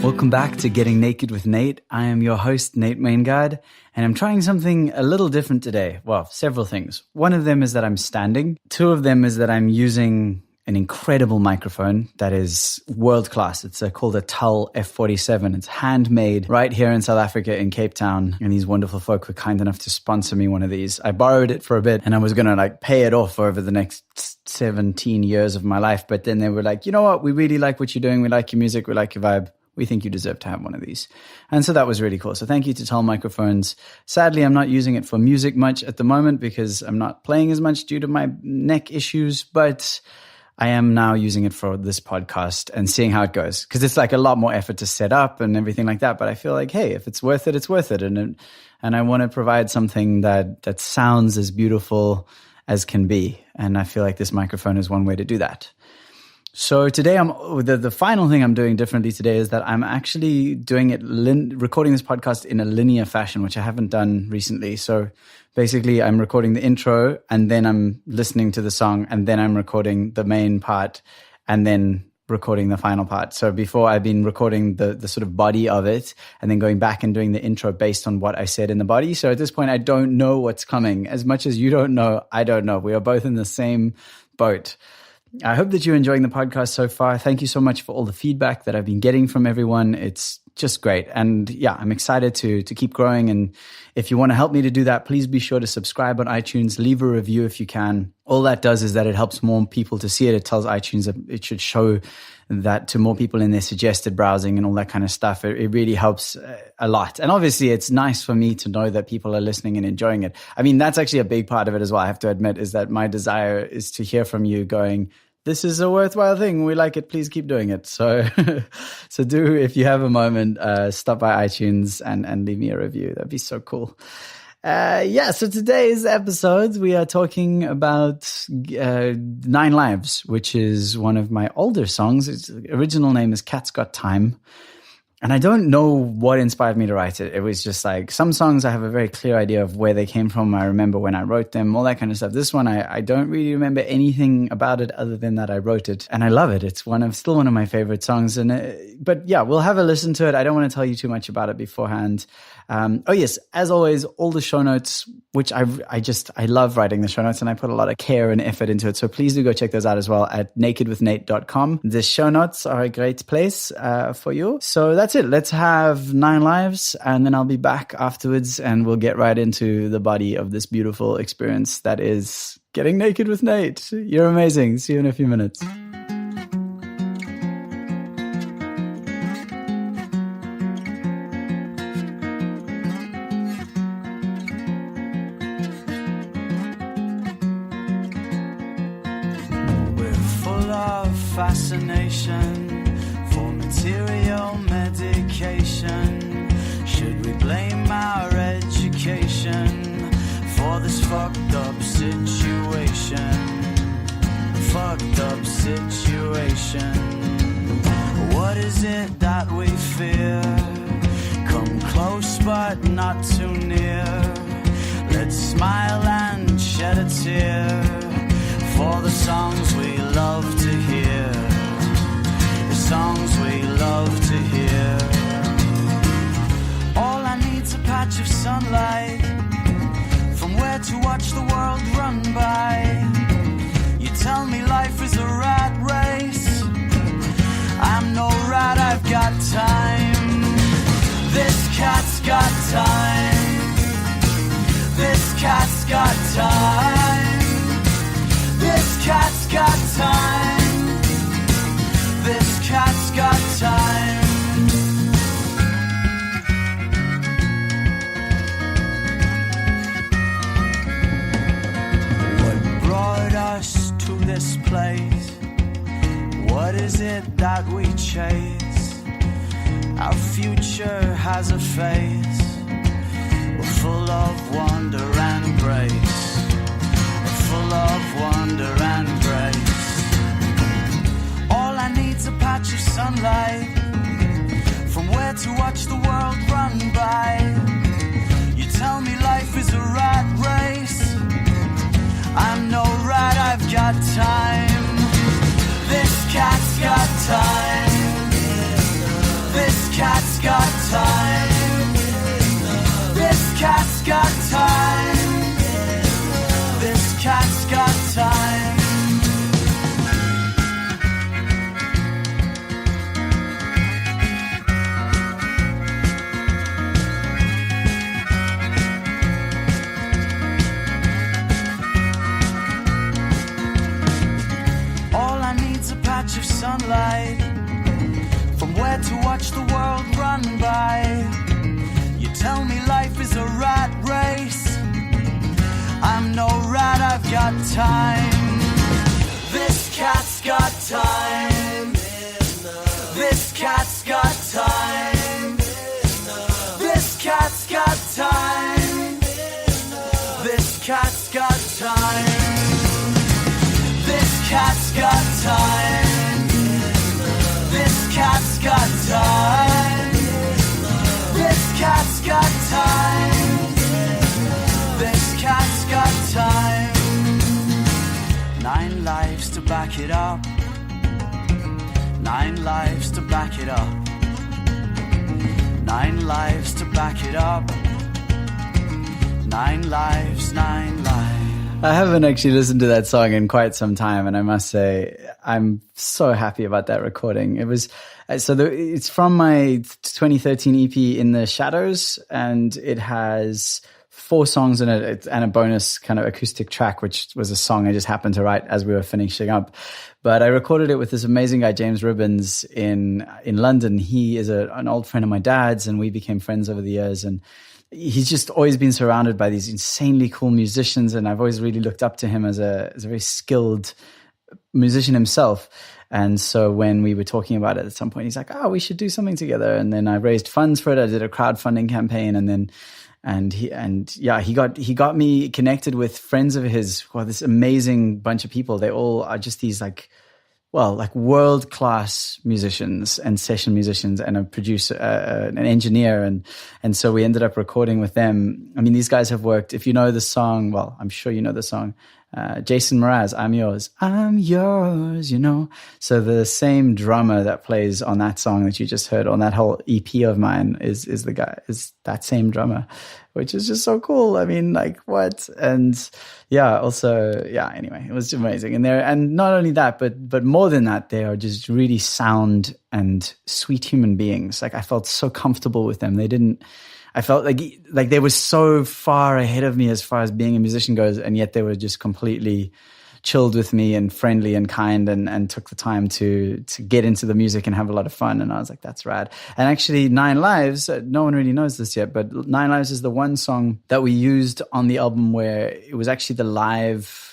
Welcome back to Getting Naked with Nate. I am your host, Nate Maingard, and I'm trying something a little different today. Well, several things. One of them is that I'm standing. Two of them is that I'm using an incredible microphone that is world-class. It's called a Tull F47. It's handmade right here in South Africa in Cape Town, and these wonderful folk were kind enough to sponsor me one of these. I borrowed it for a bit, and I was going to pay it off over the next 17 years of my life, but then they were like, you know what? We really like what you're doing. We like your music. We like your vibe. We think you deserve to have one of these. And so that was really cool. So thank you to Tull Microphones. Sadly, I'm not using it for music much at the moment because I'm not playing as much due to my neck issues, but I am now using it for this podcast and seeing how it goes. Because it's a lot more effort to set up and everything like that. But I feel like, hey, if it's worth it, it's worth it. And I want to provide something that sounds as beautiful as can be. And I feel like this microphone is one way to do that. So today, the final thing I'm doing differently today is that I'm actually doing it, recording this podcast in a linear fashion, which I haven't done recently. So basically, I'm recording the intro, and then I'm listening to the song, and then I'm recording the main part, and then recording the final part. So before, I've been recording the sort of body of it, and then going back and doing the intro based on what I said in the body. So at this point, I don't know what's coming. As much as you don't know, I don't know. We are both in the same boat. I hope that you're enjoying the podcast so far. Thank you so much for all the feedback that I've been getting from everyone. It's just great. And yeah, I'm excited to keep growing. And if you want to help me to do that, please be sure to subscribe on iTunes, leave a review if you can. All that does is that it helps more people to see it. It tells iTunes that it should show that to more people in their suggested browsing and all that kind of stuff. It really helps a lot. And obviously it's nice for me to know that people are listening and enjoying it. I mean, that's actually a big part of it as well. I have to admit is that my desire is to hear from you going, this is a worthwhile thing. We like it. Please keep doing it. So, so do, if you have a moment, stop by iTunes and leave me a review. That'd be so cool. So today's episode, we are talking about 9 Lives, which is one of my older songs. Its original name is Cat's Got Time. And I don't know what inspired me to write it. It was just some songs I have a very clear idea of where they came from. I remember when I wrote them, all that kind of stuff. This one, I don't really remember anything about it other than that I wrote it. And I love it. It's still one of my favorite songs. But yeah, we'll have a listen to it. I don't want to tell you too much about it beforehand. Oh yes, as always, all the show notes, which I love writing the show notes and I put a lot of care and effort into it. So please do go check those out as well at nakedwithnate.com. The show notes are a great place for you. So that's it. Let's have 9 Lives and then I'll be back afterwards and we'll get right into the body of this beautiful experience that is Getting Naked with Nate. You're amazing. See you in a few minutes. Fascination for material medication. Should we blame our education for this fucked up situation? Fucked up situation. What is it that we fear? Come close but not too near. Let's smile and shed a tear for the songs we love to hear, the songs we love to hear. All I need's a patch of sunlight from where to watch the world run by. You tell me life is a rat race. I'm no rat, I've got time. This cat's got time. This cat's got time. This cat's got time. This cat's got time. What brought us to this place? What is it that we chase? Our future has a face. We're full of wonder and grace. Full of wonder and grace. All I need's a patch of sunlight from where to watch the world run by. You tell me life is a rat race. I'm no rat, I've got time. This cat's got time. This cat got time. This cat's got time. This cat's got time. This cat's got time. This cat's got time. This cat's got time. This cat's got time. This cat's got time. This cat's got time. 9 lives to back it up. 9 lives to back it up. 9 lives to back it up. 9 lives, 9 lives. I haven't actually listened to that song in quite some time, and I must say I'm so happy about that recording. It was it's from my 2013 EP In the Shadows, and it has 4 songs in it and a bonus kind of acoustic track, which was a song I just happened to write as we were finishing up. But I recorded it with this amazing guy, James Ribbons, in London. He is an old friend of my dad's, and we became friends over the years. And he's just always been surrounded by these insanely cool musicians, and I've always really looked up to him as a very skilled musician himself. And so when we were talking about it at some point, he's like, "Oh, we should do something together." And then I raised funds for it. I did a crowdfunding campaign, and he got me connected with friends of his. Well, this amazing bunch of people. They all are just these like world-class musicians and session musicians, and a producer, an engineer. And so we ended up recording with them. I mean, these guys have worked, if you know the song, well, I'm sure you know the song, Jason Mraz, I'm Yours, you know. So the same drummer that plays on that song that you just heard on that whole EP of mine is that same drummer, which is just so cool. I mean, like, what? And anyway, it was amazing. And not only that, but more than that, they are just really sound and sweet human beings. Like, I felt so comfortable with them. I felt like they were so far ahead of me as far as being a musician goes, and yet they were just completely chilled with me and friendly and kind, and took the time to get into the music and have a lot of fun. And I was like, that's rad. And actually, 9 Lives, no one really knows this yet, but 9 Lives is the one song that we used on the album where it was actually the live.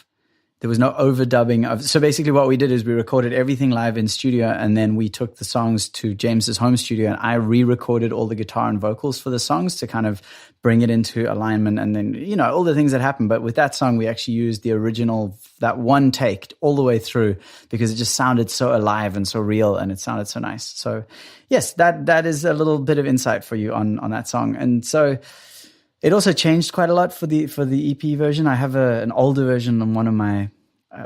There was no overdubbing so basically what we did is we recorded everything live in studio, and then we took the songs to James's home studio, and I re-recorded all the guitar and vocals for the songs to kind of bring it into alignment, and then, you know, all the things that happened. But with that song, we actually used the original, that one take all the way through, because it just sounded so alive and so real, and it sounded so nice. So yes, that is a little bit of insight for you on that song. And so it also changed quite a lot for the EP version. I have an older version on one of my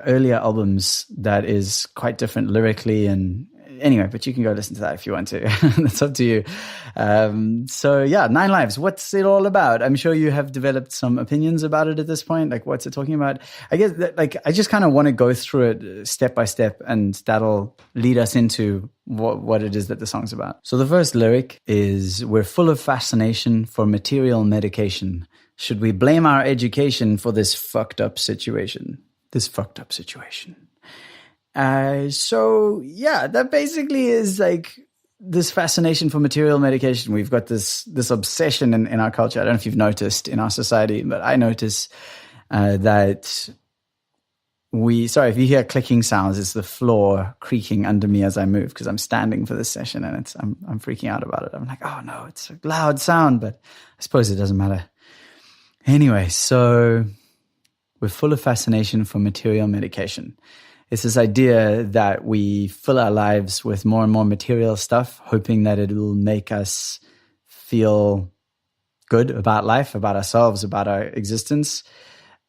earlier albums that is quite different lyrically, and anyway, but you can go listen to that if you want to. That's up to you. 9 Lives. What's it all about? I'm sure you have developed some opinions about it at this point. Like, what's it talking about? I guess I just kind of want to go through it step by step, and that'll lead us into what it is that the song's about. So the first lyric is, "We're full of fascination for material medication. Should we blame our education for this fucked up situation?" That basically is like this fascination for material medication. We've got this obsession in our culture. I don't know if you've noticed in our society, but I notice that if you hear clicking sounds, it's the floor creaking under me as I move, because I'm standing for this session, and I'm freaking out about it. I'm like, oh no, it's a loud sound, but I suppose it doesn't matter. Anyway, so we're full of fascination for material medication. It's this idea that we fill our lives with more and more material stuff, hoping that it will make us feel good about life, about ourselves, about our existence.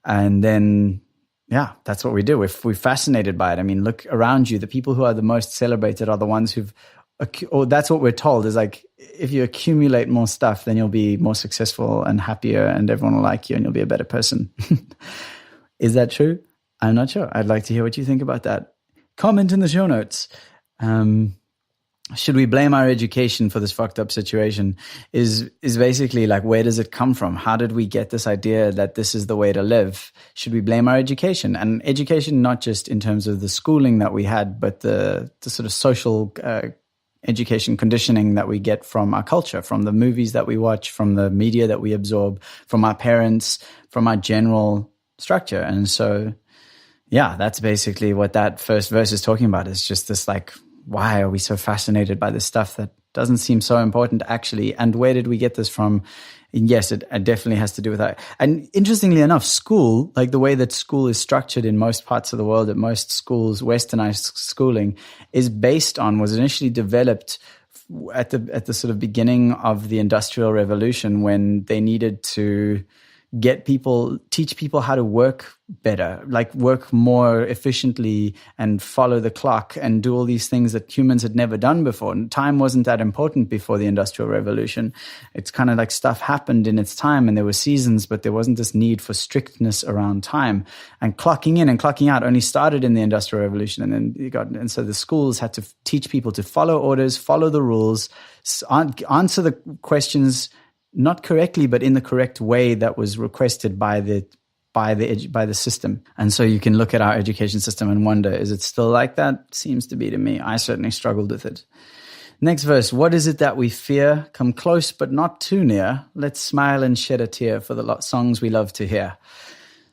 And then, that's what we do. We're fascinated by it. I mean, look around you. The people who are the most celebrated are the ones that's what we're told, is like, if you accumulate more stuff, then you'll be more successful and happier, and everyone will like you, and you'll be a better person. Is that true? I'm not sure. I'd like to hear what you think about that. Comment in the show notes. Should we blame our education for this fucked up situation? Is basically like, where does it come from? How did we get this idea that this is the way to live? Should we blame our education? And education, not just in terms of the schooling that we had, but the sort of social education conditioning that we get from our culture, from the movies that we watch, from the media that we absorb, from our parents, from our general structure. And so, yeah, that's basically what that first verse is talking about. It's just this like, why are we so fascinated by this stuff that doesn't seem so important actually? And where did we get this from? And yes, it definitely has to do with that. And interestingly enough, school, like the way that school is structured in most parts of the world, at most schools, westernized schooling, was initially developed at the sort of beginning of the Industrial Revolution, when they needed to teach people how to work better, like work more efficiently and follow the clock and do all these things that humans had never done before. And time wasn't that important before the Industrial Revolution. It's kind of like stuff happened in its time and there were seasons, but there wasn't this need for strictness around time. And clocking in and clocking out only started in the Industrial Revolution. And then and so the schools had to teach people to follow orders, follow the rules, answer the questions not correctly, but in the correct way that was requested by the system. And so you can look at our education system and wonder, is it still like that? Seems to be to me. I certainly struggled with it. Next verse. What is it that we fear? Come close, but not too near. Let's smile and shed a tear for the songs we love to hear.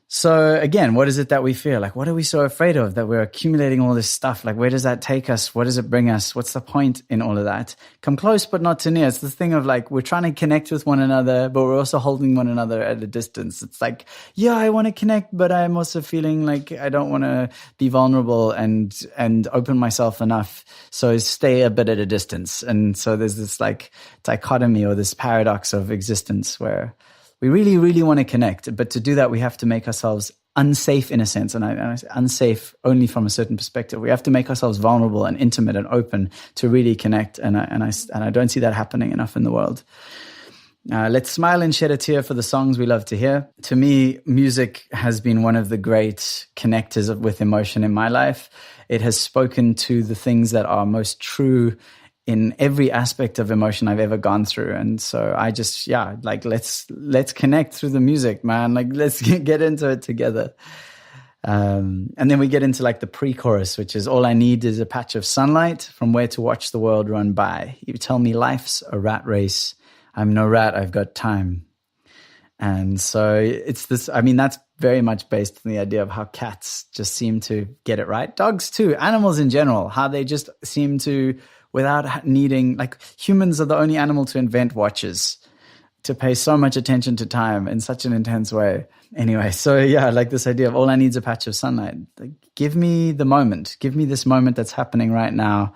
So again, what is it that we fear? Like, what are we so afraid of, that we're accumulating all this stuff? Like, where does that take us? What does it bring us? What's the point in all of that? Come close, but not too near. It's the thing of like, we're trying to connect with one another, but we're also holding one another at a distance. It's like, yeah, I want to connect, but I'm also feeling like I don't want to be vulnerable and open myself enough. So stay a bit at a distance. And so there's this like dichotomy or this paradox of existence where we really, really want to connect, but to do that, we have to make ourselves unsafe in a sense, and I say unsafe only from a certain perspective. We have to make ourselves vulnerable and intimate and open to really connect, and I don't see that happening enough in the world. Let's smile and shed a tear for the songs we love to hear. To me, music has been one of the great connectors with emotion in my life. It has spoken to the things that are most true in every aspect of emotion I've ever gone through. And so I just, like, let's connect through the music, man. Like, let's get into it together. And then we get into like the pre-chorus, which is all I need is a patch of sunlight from where to watch the world run by. You tell me life's a rat race. I'm no rat, I've got time. And so it's this, I mean, that's very much based on the idea of how cats just seem to get it right. Dogs too, animals in general, how they just seem to, without needing, like humans are the only animal to invent watches, to pay so much attention to time in such an intense way. Anyway, so yeah, like this idea of all I need is a patch of sunlight. Like, give me the moment, give me this moment that's happening right now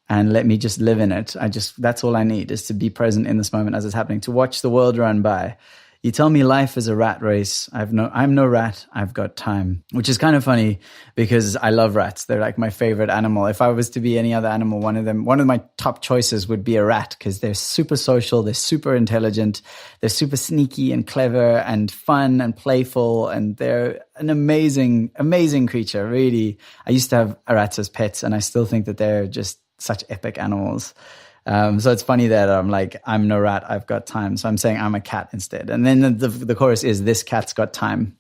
and let me just live in it. That's all I need, is to be present in this moment as it's happening, to watch the world run by. You tell me life is a rat race. I'm no rat. I've got time, which is kind of funny because I love rats. They're like my favorite animal. If I was to be any other animal, one of my top choices would be a rat, because they're super social. They're super intelligent. They're super sneaky and clever and fun and playful. And they're an amazing, amazing creature. Really. I used to have rats as pets, and I still think that they're just such epic animals. So it's funny that I'm like, I'm no rat, I've got time. So I'm saying I'm a cat instead. And then the chorus is, this cat's got time.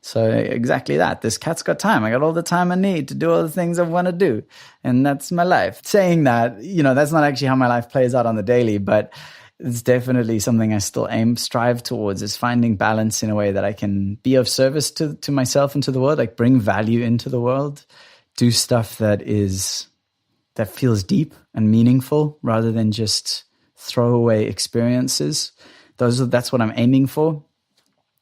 So exactly that. This cat's got time. I got all the time I need to do all the things I want to do. And that's my life. Saying that, that's not actually how my life plays out on the daily, but it's definitely something I still strive towards, is finding balance in a way that I can be of service to myself and to the world, like bring value into the world, do stuff that feels deep and meaningful rather than just throwaway experiences. That's what I'm aiming for.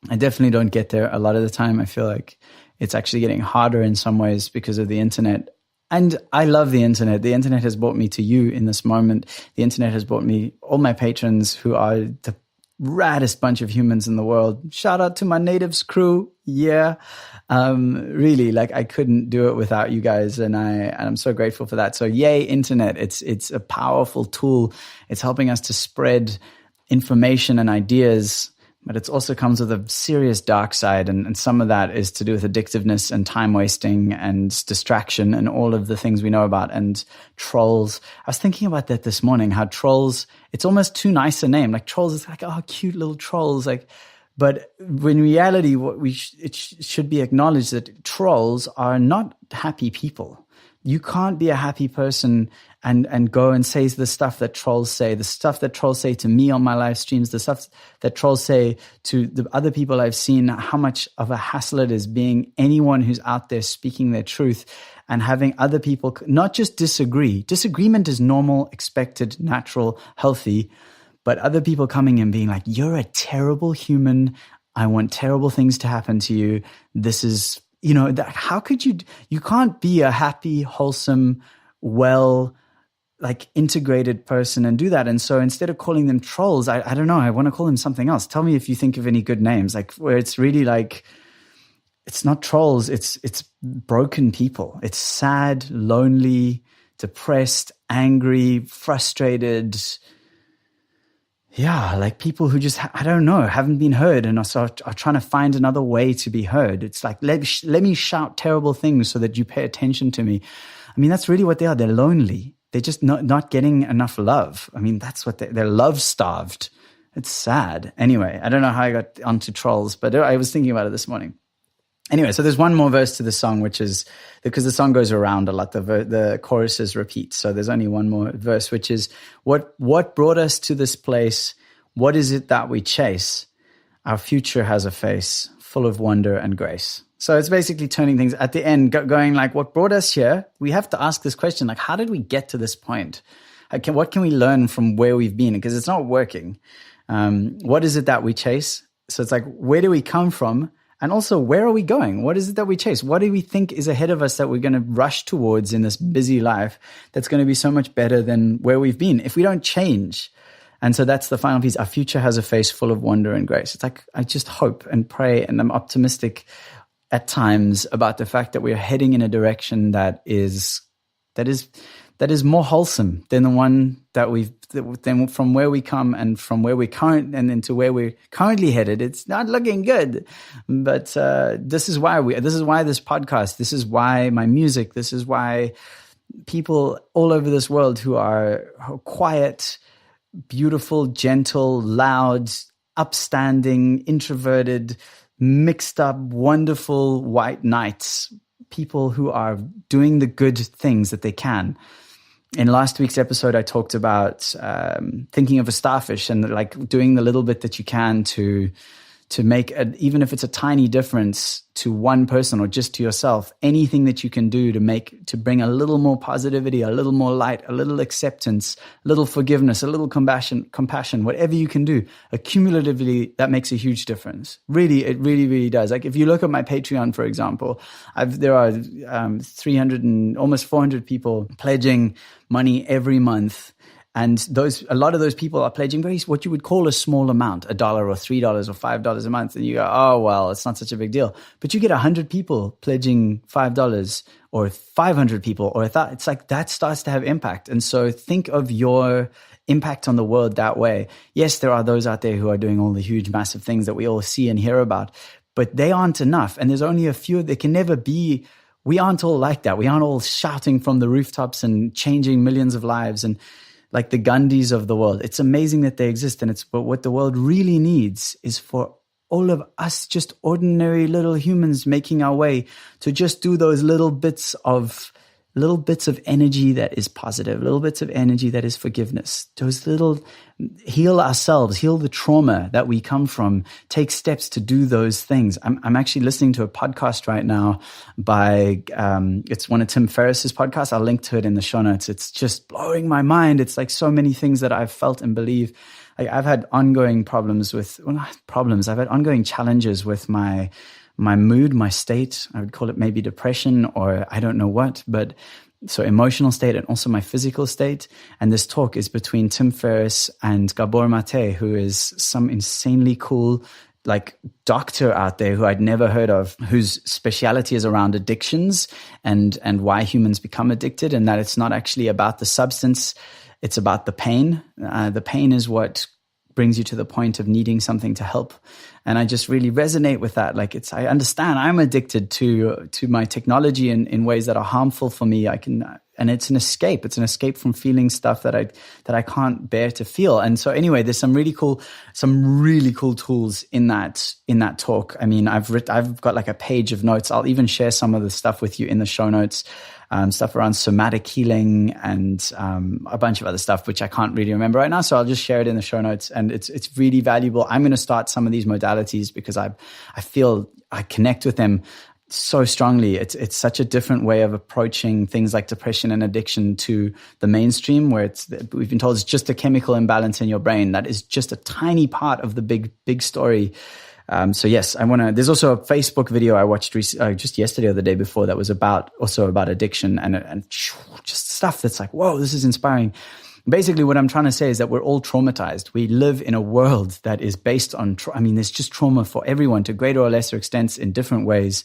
I definitely don't get there a lot of the time. I feel like it's actually getting harder in some ways because of the internet. And I love the internet. The internet has brought me to you in this moment. The internet has brought me all my patrons, who are the raddest bunch of humans in the world. Shout out to my natives crew. Yeah. Really, like, I couldn't do it without you guys, and I'm so grateful for that. So yay, internet. It's a powerful tool. It's helping us to spread information and ideas, but it also comes with a serious dark side, and some of that is to do with addictiveness and time wasting and distraction and all of the things we know about, and trolls. I was thinking about that this morning, how trolls, it's almost too nice a name. Like, trolls is like, oh, cute little trolls. Like, But in reality, it should be acknowledged that trolls are not happy people. You can't be a happy person and go and say the stuff that trolls say, the stuff that trolls say to me on my live streams, the stuff that trolls say to the other people I've seen, how much of a hassle it is being anyone who's out there speaking their truth and having other people not just disagree. Disagreement is normal, expected, natural, healthy. But other people coming and being like, you're a terrible human. I want terrible things to happen to you. This is, how could you can't be a happy, wholesome, well, like integrated person and do that. And so instead of calling them trolls, I don't know, I want to call them something else. Tell me if you think of any good names, like where it's really like, it's not trolls, it's broken people. It's sad, lonely, depressed, angry, frustrated. Yeah, like people who just, I don't know, haven't been heard and are trying to find another way to be heard. It's like, let me shout terrible things so that you pay attention to me. I mean, that's really what they are. They're lonely. They're just not getting enough love. I mean, that's what they're love starved. It's sad. Anyway, I don't know how I got onto trolls, but I was thinking about it this morning. Anyway, so there's one more verse to the song, which is because the song goes around a lot. The choruses repeat. So there's only one more verse, which is what brought us to this place? What is it that we chase? Our future has a face full of wonder and grace. So it's basically turning things at the end, going like, what brought us here? We have to ask this question, like, how did we get to this point? What can we learn from where we've been? Because it's not working. What is it that we chase? So it's like, where do we come from? And also, where are we going? What is it that we chase? What do we think is ahead of us that we're going to rush towards in this busy life that's going to be so much better than where we've been if we don't change? And so that's the final piece. Our future has a face full of wonder and grace. It's like, I just hope and pray, and I'm optimistic at times about the fact that we're heading in a direction that is more wholesome than the one than from where we come and from where we current and into where we're currently headed. It's not looking good, but this is why this podcast, this is why my music, this is why people all over this world who are quiet, beautiful, gentle, loud, upstanding, introverted, mixed up, wonderful white knights, people who are doing the good things that they can. In last week's episode, I talked about thinking of a starfish and like doing the little bit that you can to make, even if it's a tiny difference to one person or just to yourself, anything that you can do to bring a little more positivity, a little more light, a little acceptance, a little forgiveness, a little compassion, whatever you can do, accumulatively, that makes a huge difference. Really, it really, really does. Like if you look at my Patreon, for example, there are 300 and almost 400 people pledging money every month. And a lot of those people are pledging what you would call a small amount, $1 or $3 or $5 a month. And you go, oh, well, it's not such a big deal. But you get 100 people pledging $5 or 500 people or 1,000. It's like that starts to have impact. And so think of your impact on the world that way. Yes, there are those out there who are doing all the huge, massive things that we all see and hear about, but they aren't enough. And there's only a few. There can never be. We aren't all like that. We aren't all shouting from the rooftops and changing millions of lives and like the Gandhis of the world. It's amazing that they exist. But what the world really needs is for all of us, just ordinary little humans making our way to just do those little bits of energy that is positive, little bits of energy that is forgiveness. Those little, heal ourselves, heal the trauma that we come from, take steps to do those things. I'm actually listening to a podcast right now by, it's one of Tim Ferriss's podcasts. I'll link to it in the show notes. It's just blowing my mind. It's like so many things that I've felt and believe. I've had ongoing I've had ongoing challenges with my mood, my state. I would call it maybe depression or I don't know what, but so emotional state and also my physical state. And this talk is between Tim Ferriss and Gabor Mate, who is some insanely cool like doctor out there who I'd never heard of, whose speciality is around addictions and why humans become addicted, and that it's not actually about the substance, it's about the pain. The pain is what brings you to the point of needing something to help. And I just really resonate with that. Like I understand I'm addicted to my technology in ways that are harmful for me. it's an escape. It's an escape from feeling stuff that I can't bear to feel. And so anyway, there's some really cool tools in that talk. I mean, I've got like a page of notes. I'll even share some of the stuff with you in the show notes. Stuff around somatic healing and a bunch of other stuff, which I can't really remember right now. So I'll just share it in the show notes, and it's really valuable. I'm going to start some of these modalities because I feel I connect with them so strongly. It's such a different way of approaching things like depression and addiction to the mainstream, where we've been told it's just a chemical imbalance in your brain. That is just a tiny part of the big story. So yes, there's also a Facebook video I watched just yesterday or the day before that was about addiction and just stuff that's like, whoa, this is inspiring. Basically, what I'm trying to say is that we're all traumatized. We live in a world that is based on, there's just trauma for everyone to greater or lesser extents in different ways.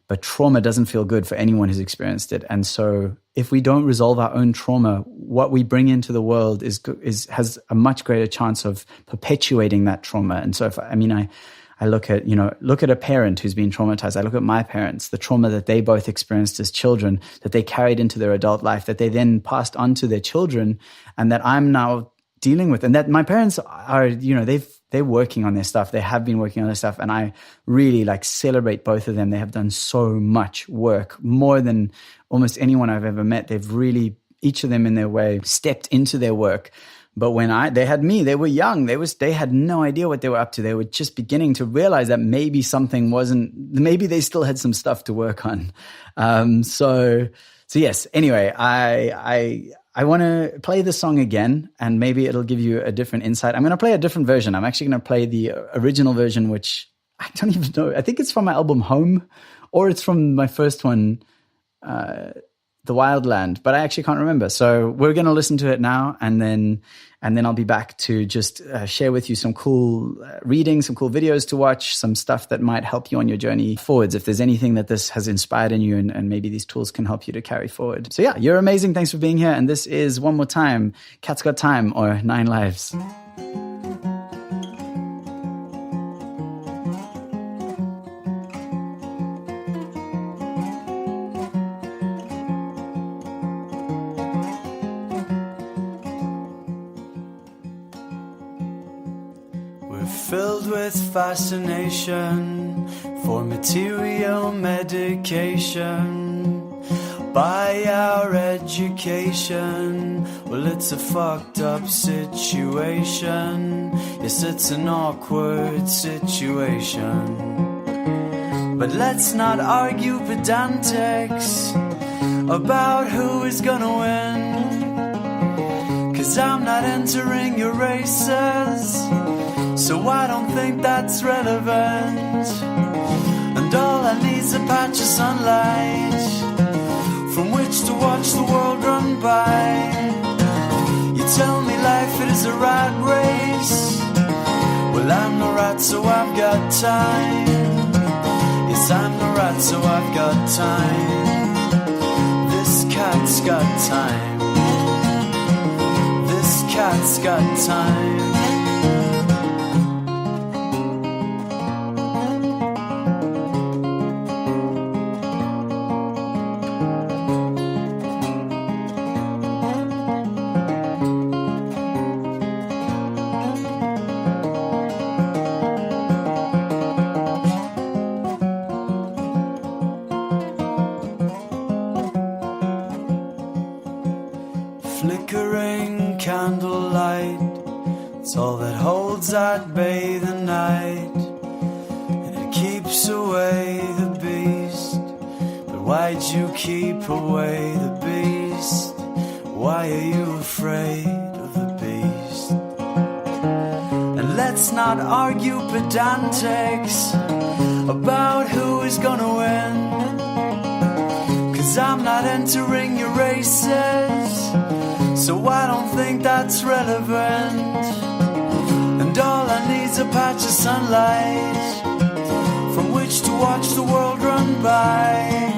But trauma doesn't feel good for anyone who's experienced it. And so if we don't resolve our own trauma, what we bring into the world has a much greater chance of perpetuating that trauma. And so I look at a parent who's been traumatized. I look at my parents, the trauma that they both experienced as children, that they carried into their adult life, that they then passed on to their children, and that I'm now dealing with. And that my parents are, they're working on their stuff. They have been working on their stuff. And I really celebrate both of them. They have done so much work, more than almost anyone I've ever met. They've really, each of them in their way, stepped into their work. But when they had me, they were young. They had no idea what they were up to. They were just beginning to realize that maybe maybe they still had some stuff to work on. So yes, anyway, I want to play the song again, and maybe it'll give you a different insight. I'm going to play a different version. I'm actually going to play the original version, which I don't even know. I think it's from my album Home, or it's from my first one, The Wildland, but I actually can't remember. So we're going to listen to it now, and then I'll be back to just share with you some cool reading, some cool videos to watch, some stuff that might help you on your journey forwards. If there's anything that this has inspired in you, and maybe these tools can help you to carry forward. So yeah, you're amazing. Thanks for being here. And this is one more time, Cat's Got Time, or 9 Lives. Filled with fascination for material medication by our education. Well, it's a fucked up situation. Yes, it's an awkward situation. But let's not argue pedantics about who is gonna win, 'cause I'm not entering your races, so I don't think that's relevant. And all I need's a patch of sunlight from which to watch the world run by. You tell me life, it is a rat race. Well, I'm the rat, so I've got time. Yes, I'm the rat, so I've got time. This cat's got time. This cat's got time. Flickering candlelight, it's all that holds at bay the night, and it keeps away the beast. But why'd you keep away the beast? Why are you afraid of the beast? And let's not argue pedantics about who is gonna win, 'cause I'm not entering your races, so I don't think that's relevant. And all I need's a patch of sunlight from which to watch the world run by.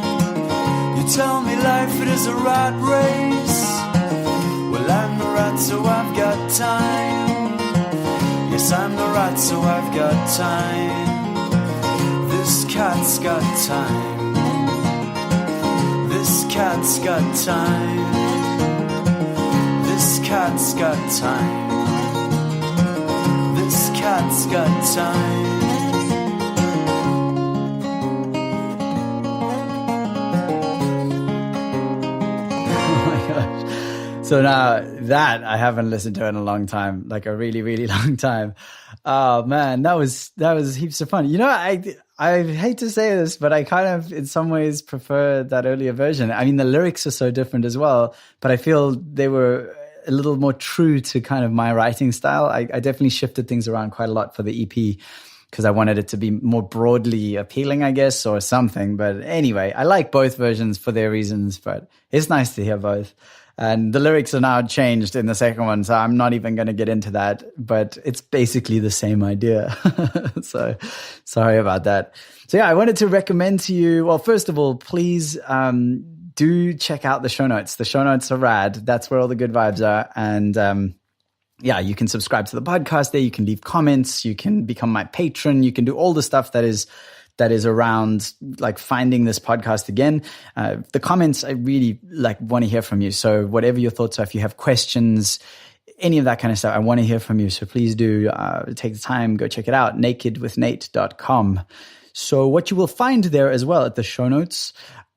You tell me life, it is a rat race. Well, I'm the rat, so I've got time. Yes, I'm the rat, so I've got time. This cat's got time. This cat's got time. This cat's got time. This cat's got time. So now that I haven't listened to in a long time, like a really, really long time. Oh man, that was heaps of fun. You know, I hate to say this, but I kind of in some ways prefer that earlier version. I mean, the lyrics are so different as well, but I feel they were a little more true to kind of my writing style. I definitely shifted things around quite a lot for the EP because I wanted it to be more broadly appealing, I guess, or something. But anyway, I like both versions for their reasons, but it's nice to hear both. And the lyrics are now changed in the second one, so I'm not even going to get into that, but it's basically the same idea. So sorry about that. So yeah, I wanted to recommend to you, well, first of all, please do check out the show notes. The show notes are rad. That's where all the good vibes are. And yeah, you can subscribe to the podcast there. You can leave comments. You can become my patron. You can do all the stuff that is around like finding this podcast again. The comments, I really want to hear from you. So whatever your thoughts are, if you have questions, any of that kind of stuff, I want to hear from you. So please do take the time, go check it out, NAKED016. So what you will find there as well at the show notes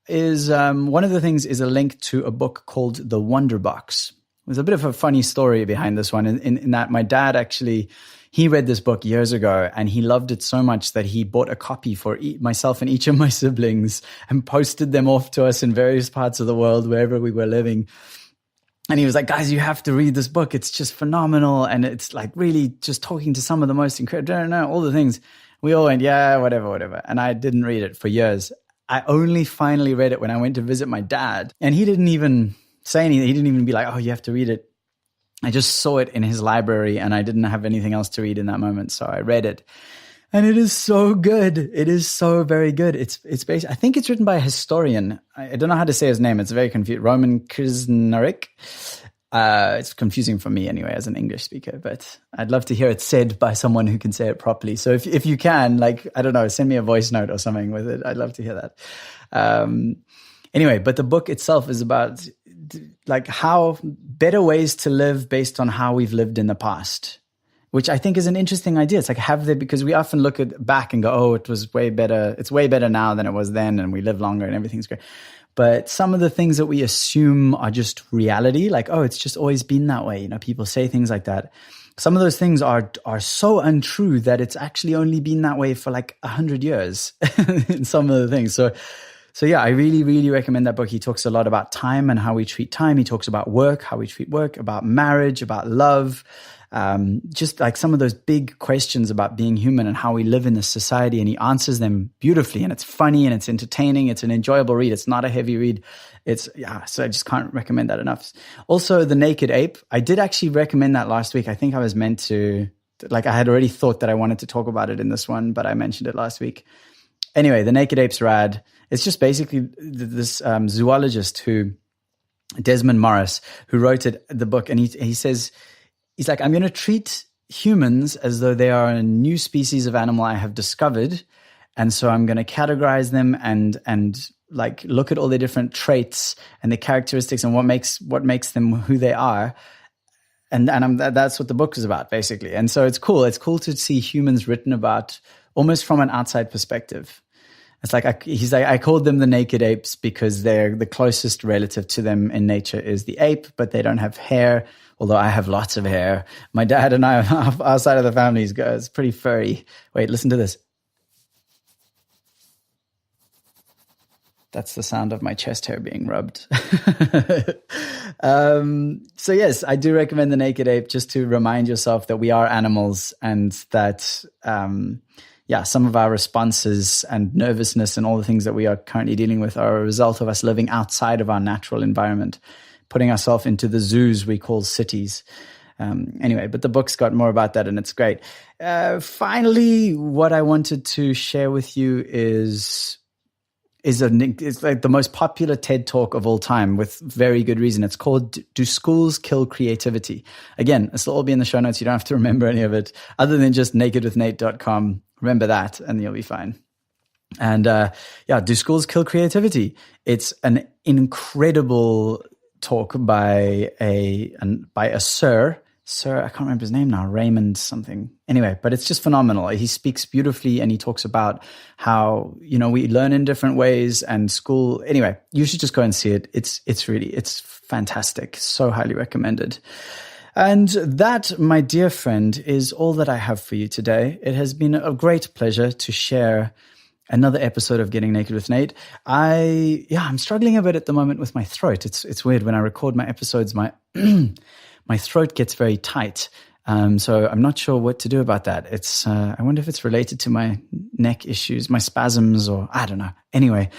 is one of the things is a link to a book called The Wonder Box. There's a bit of a funny story behind this one in that my dad actually, he read this book years ago and he loved it so much that he bought a copy for myself and each of my siblings and posted them off to us in various parts of the world, wherever we were living. And he was like, guys, you have to read this book. It's just phenomenal. And it's like really just talking to some of the most incredible, all the things. We all went, yeah, whatever. And I didn't read it for years. I only finally read it when I went to visit my dad. And he didn't even say anything. He didn't even be like, oh, you have to read it. I just saw it in his library and I didn't have anything else to read in that moment. So I read it and it is so good. It is so very good. It's based, I think it's written by a historian. I don't know how to say his name. It's very confusing. Roman Krznaric. It's confusing for me anyway, as an English speaker, but I'd love to hear it said by someone who can say it properly. So if you can, I don't know, send me a voice note or something with it. I'd love to hear that. Anyway, but the book itself is about how better ways to live based on how we've lived in the past, which I think is an interesting idea. It's because we often look back and go, oh, it was way better. It's way better now than it was then. And we live longer and everything's great. But some of the things that we assume are just reality, oh, it's just always been that way. People say things like that. Some of those things are so untrue that it's actually only been that way for 100 years in some of the things. So yeah, I really, really recommend that book. He talks a lot about time and how we treat time. He talks about work, how we treat work, about marriage, about love, just some of those big questions about being human and how we live in this society. And he answers them beautifully, and it's funny and it's entertaining. It's an enjoyable read. It's not a heavy read. So I just can't recommend that enough. Also, The Naked Ape. I did actually recommend that last week. I think I was meant to, I had already thought that I wanted to talk about it in this one, but I mentioned it last week. Anyway, The Naked Ape's rad. It's just basically this zoologist Desmond Morris, who wrote the book. And he says, he's like, I'm going to treat humans as though they are a new species of animal I have discovered. And so I'm going to categorize them and look at all their different traits and the characteristics and what makes them who they are. And that's what the book is about, basically. And so it's cool. It's cool to see humans written about almost from an outside perspective. It's he's like, I called them the naked apes because they're the closest relative to them in nature is the ape, but they don't have hair, although I have lots of hair. My dad and I, our side of the family is pretty furry. Wait, listen to this. That's the sound of my chest hair being rubbed. So yes, I do recommend The Naked Ape just to remind yourself that we are animals and that, some of our responses and nervousness and all the things that we are currently dealing with are a result of us living outside of our natural environment, putting ourselves into the zoos we call cities. Anyway, but the book's got more about that and it's great. Finally, what I wanted to share with you is the most popular TED Talk of all time with very good reason. It's called Do Schools Kill Creativity? Again, this will all be in the show notes. You don't have to remember any of it other than just nakedwithnate.com. Remember that and you'll be fine. And do schools kill creativity? It's an incredible talk by a sir, I can't remember his name now, Raymond something. Anyway, but it's just phenomenal. He speaks beautifully and he talks about how, we learn in different ways and school. Anyway, you should just go and see it. It's fantastic. So highly recommended. And that, my dear friend, is all that I have for you today. It has been a great pleasure to share another episode of Getting Naked with Nate. I'm struggling a bit at the moment with my throat. It's weird. When I record my episodes, my my throat gets very tight. So I'm not sure what to do about that. I wonder if it's related to my neck issues, my spasms, or I don't know. Anyway,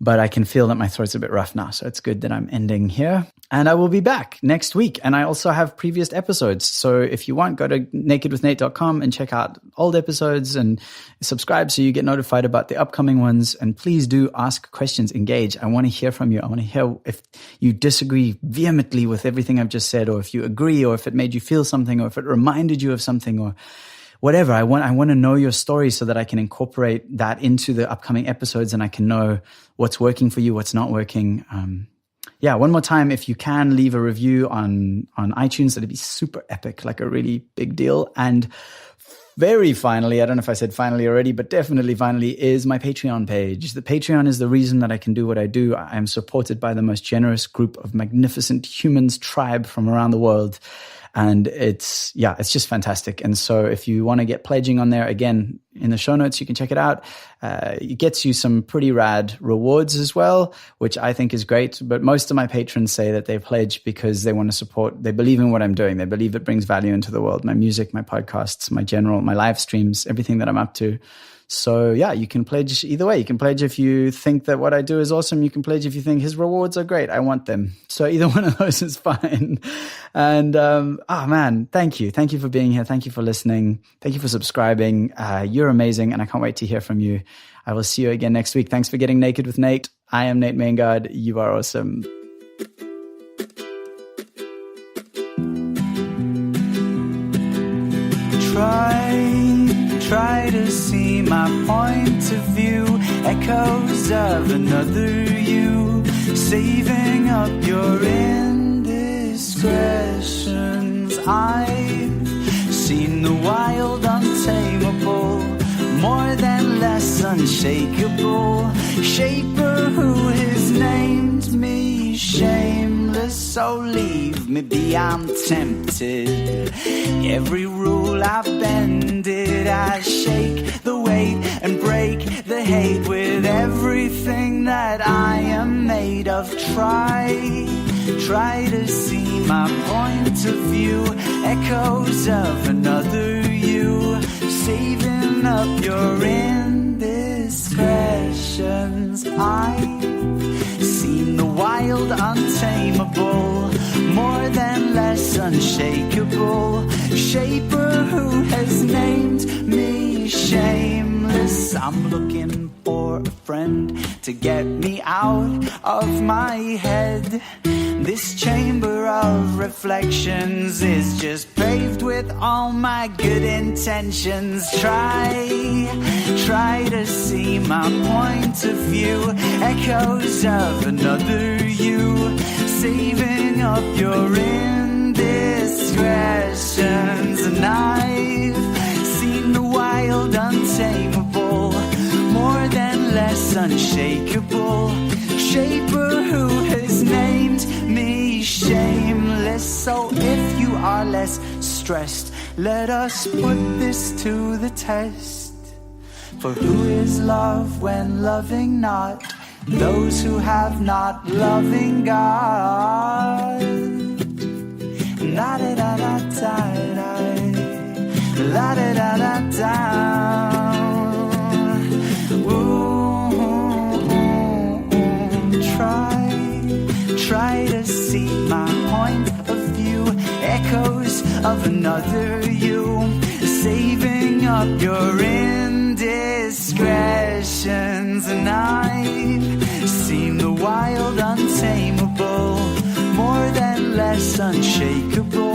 but I can feel that my throat's a bit rough now. So it's good that I'm ending here. And I will be back next week. And I also have previous episodes. So if you want, go to nakedwithnate.com and check out old episodes and subscribe so you get notified about the upcoming ones. And please do ask questions, engage. I want to hear from you. I want to hear if you disagree vehemently with everything I've just said, or if you agree, or if it made you feel something, or if it reminded you of something, or whatever. I want to know your story so that I can incorporate that into the upcoming episodes and I can know what's working for you, what's not working. One more time, if you can leave a review on iTunes, that'd be super epic, like a really big deal. And very finally, I don't know if I said finally already, but definitely finally, is my Patreon page. The Patreon is the reason that I can do what I do. I am supported by the most generous group of magnificent humans, tribe from around the world. And it's just fantastic. And so if you want to get pledging on there, again, in the show notes, you can check it out. It gets you some pretty rad rewards as well, which I think is great. But most of my patrons say that they pledge because they want to support, they believe in what I'm doing. They believe it brings value into the world, my music, my podcasts, my live streams, everything that I'm up to. So you can pledge either way. You can pledge if you think that what I do is awesome. You can pledge if you think his rewards are great. I want them. So either one of those is fine. And, man, thank you. Thank you for being here. Thank you for listening. Thank you for subscribing. You're amazing. And I can't wait to hear from you. I will see you again next week. Thanks for getting naked with Nate. I am Nate Maingard. You are awesome. Try to see my point of view, echoes of another you, saving up your indiscretions. I've seen the wild, untamable, more than less unshakable, shaper who has named me shameless. So leave me be, I'm tempted. Every rule I've bended, I shake the weight and break the hate with everything that I am made of. Try to see my point of view, echoes of another you, saving up your indiscretions. I've seen the wild, untamable, more than less unshakable, shaper who has named me shameless. I'm looking for a friend to get me out of my head. This chamber of reflections is just paved with all my good intentions. Try to see my point of view, echoes of another you, saving up your indiscretions. And I've seen the wild, untamable, more than less unshakable, shaper who has named me shameless. So if you are less stressed, let us put this to the test. For who is love when loving not? Those who have not loving God. La da da da da da, la da da da da. Try to see my point of view, echoes of another you, saving up your indiscretions. And I've seen the wild, untamable, more than less unshakable,